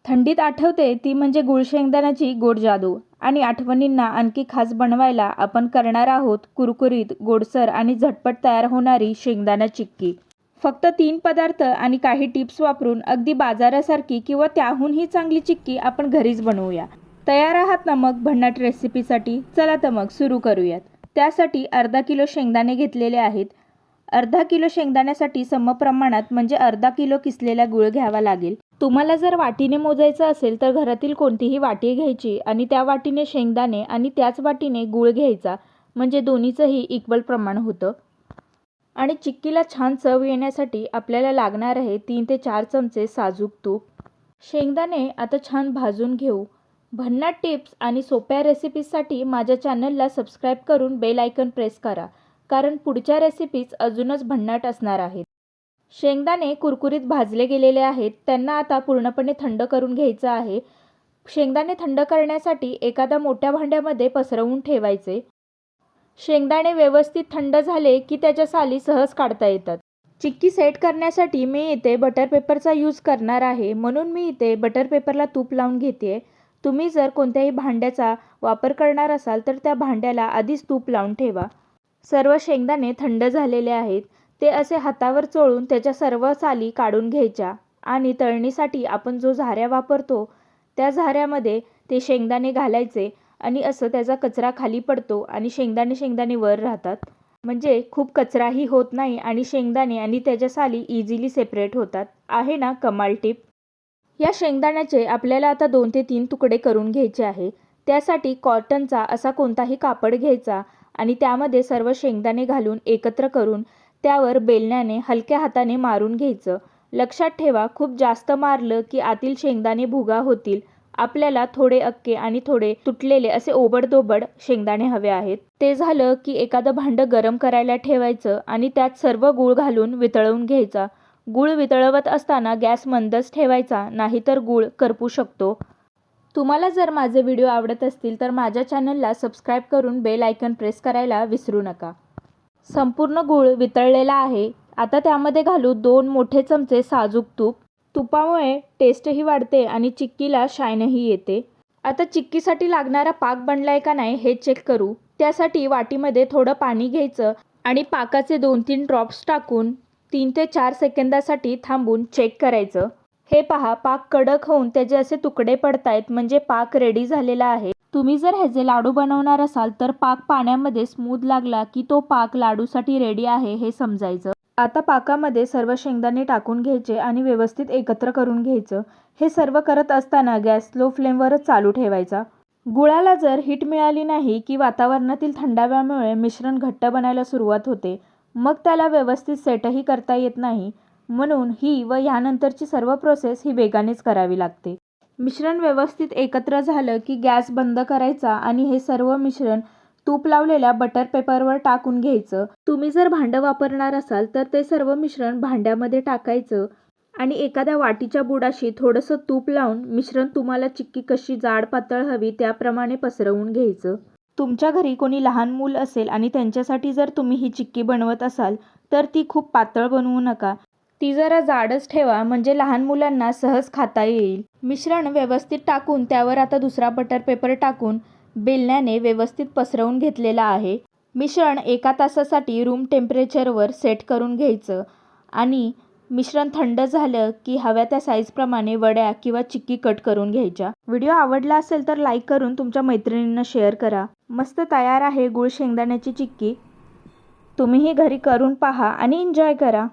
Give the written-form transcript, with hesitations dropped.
थंडीत आठवते ती म्हणजे गुळ शेंगदाण्याची गोड जादू. आणि आठवणींना आणखी खास बनवायला आपण करणार आहोत कुरकुरीत, गोडसर आणि झटपट तयार होणारी शेंगदाणा चिक्की. फक्त 3 पदार्थ आणि काही टिप्स वापरून अगदी बाजारासारखी किंवा त्याहूनही चांगली चिक्की आपण घरीच बनवूया. तयार आहात ना मग भन्नाट रेसिपीसाठी? चला तर मग सुरू करूयात. त्यासाठी अर्धा किलो शेंगदाणे घेतलेले आहेत. अर्धा किलो शेंगदाण्यासाठी समप्रमाणात म्हणजे अर्धा किलो किसलेला गूळ घ्यावा लागेल. तुम्हाला जर वाटीने मोजायचं असेल तर घरातील कोणतीही वाटी घ्यायची आणि त्या वाटीने शेंगदाणे आणि त्याच वाटीने गूळ घ्यायचा, म्हणजे दोन्हीचंही इक्वल प्रमाण होतं. आणि चिक्कीला छान चव येण्यासाठी आपल्याला लागणार आहे 3 ते 4 चमचे साजूक तूप. शेंगदाणे आता छान भाजून घेऊ. भन्नाट टिप्स आणि सोप्या रेसिपीजसाठी माझ्या चॅनलला सबस्क्राईब करून बेल आयकॉन प्रेस करा, कारण पुढच्या रेसिपीज अजूनच भन्नाट असणार आहेत. शेंगदाणे कुरकुरीत भाजले गेलेले आहेत. त्यांना आता पूर्णपणे थंड करून घ्यायचं आहे. शेंगदाणे थंड करण्यासाठी एखाद्या मोठ्या भांड्यामध्ये पसरवून ठेवायचे. शेंगदाणे व्यवस्थित थंड झाले की त्याच्या साली सहज काढता येतात. चिक्की सेट करण्यासाठी मी इथे बटर पेपरचा यूज करणार आहे, म्हणून मी इथे बटर पेपरला तूप लावून घेते. तुम्ही जर कोणत्याही भांड्याचा वापर करणार असाल तर त्या भांड्याला आधीच तूप लावून ठेवा. सर्व शेंगदाणे थंड झालेले आहेत. ते असे हातावर चोळून त्याच्या सर्व साली काढून घ्यायच्या आणि तळणीसाठी आपण जो झाऱ्या वापरतो त्या झाऱ्यामध्ये ते शेंगदाणे घालायचे आणि असं त्याचा कचरा खाली पडतो आणि शेंगदाणे वर राहतात. म्हणजे खूप कचराही होत नाही आणि शेंगदाणे आणि त्याच्या साली इझिली सेपरेट होतात. आहे ना कमाल टिप? या शेंगदाण्याचे आपल्याला आता 2 ते 3 तुकडे करून घ्यायचे आहे. त्यासाठी कॉटनचा असा कोणताही कापड घ्यायचा आणि त्यामध्ये सर्व शेंगदाणे घालून एकत्र करून त्यावर बेलण्याने हलक्या हाताने मारून घ्यायचं. लक्षात ठेवा, खूप जास्त मारलं की आतील शेंगदाणे भुगा होतील. आपल्याला थोडे अक्के आणि थोडे तुटलेले असे ओबडधोबड शेंगदाणे हवे आहेत. ते झालं की एखादं भांडं गरम करायला ठेवायचं आणि त्यात सर्व गूळ घालून वितळवून घ्यायचा. गूळ वितळवत असताना गॅस मंदच ठेवायचा, नाहीतर गूळ करपू शकतो. तुम्हाला जर माझे व्हिडिओ आवडत असतील तर माझ्या चॅनलला सबस्क्राईब करून बेल आयकॉन प्रेस करायला विसरू नका. संपूर्ण गूळ वितळलेला आहे. आता त्यामध्ये घालू 2 मोठे चमचे साजूक तूप. तुपामुळे टेस्टही वाढते आणि चिक्कीला शायनही येते. आता चिक्कीसाठी लागणारा पाक बनलाय का नाही हे चेक करू. त्यासाठी वाटीमध्ये थोडं पाणी घ्यायचं आणि पाकाचे 2-3 ड्रॉप्स टाकून 3 ते 4 सेकंदासाठी थांबून चेक करायचं. हे पहा, पाक कडक होऊन त्याचे असे तुकडे पडतायत, म्हणजे पाक रेडी झालेला आहे. तुम्ही जर ह्याचे लाडू बनवणार असाल तर पाक पाण्यामध्ये स्मूथ लागला की तो पाक लाडूसाठी रेडी आहे हे समजायचं. आता पाकामध्ये सर्व शेंगदाणे टाकून घ्यायचे आणि व्यवस्थित एकत्र करून घ्यायचं. हे सर्व करत असताना गॅस स्लो फ्लेमवरच चालू ठेवायचा. गुळाला जर हीट मिळाली नाही की वातावरणातील थंडाव्यामुळे मिश्रण घट्ट बनायला सुरुवात होते, मग त्याला व्यवस्थित सेटही करता येत नाही. म्हणून ही व यानंतरची सर्व प्रोसेस ही वेगानेच करावी लागते. मिश्रण व्यवस्थित एकत्र झालं की गॅस बंद करायचा आणि हे सर्व मिश्रण तूप लावलेल्या बटर पेपरवर टाकून घ्यायचं. तुम्ही जर भांडं वापरणार असाल तर ते सर्व मिश्रण भांड्यामध्ये टाकायचं आणि एखाद्या वाटीच्या बुडाशी थोडंसं तूप लावून मिश्रण तुम्हाला चिक्की कशी जाड पातळ हवी त्याप्रमाणे पसरवून घ्यायचं. तुमच्या घरी कोणी लहान मूल असेल आणि त्यांच्यासाठी जर तुम्ही ही चिक्की बनवत असाल तर ती खूप पातळ बनवू नका. ती जरा जाडच ठेवा, म्हणजे लहान मुलांना सहज खाता येईल. मिश्रण व्यवस्थित टाकून त्यावर आता दुसरा बटर पेपर टाकून बेलण्याने व्यवस्थित पसरवून घेतलेला आहे. मिश्रण 1 तासासाठी रूम टेम्परेचरवर सेट करून घ्यायचं आणि मिश्रण थंड झालं की हव्या त्या साईजप्रमाणे वड्या किंवा चिक्की कट करून घ्यायच्या. व्हिडिओ आवडला असेल तर लाईक करून तुमच्या मैत्रिणींना शेअर करा. मस्त तयार आहे गुळ शेंगदाण्याची चिक्की. तुम्हीही घरी करून पहा आणि एन्जॉय करा.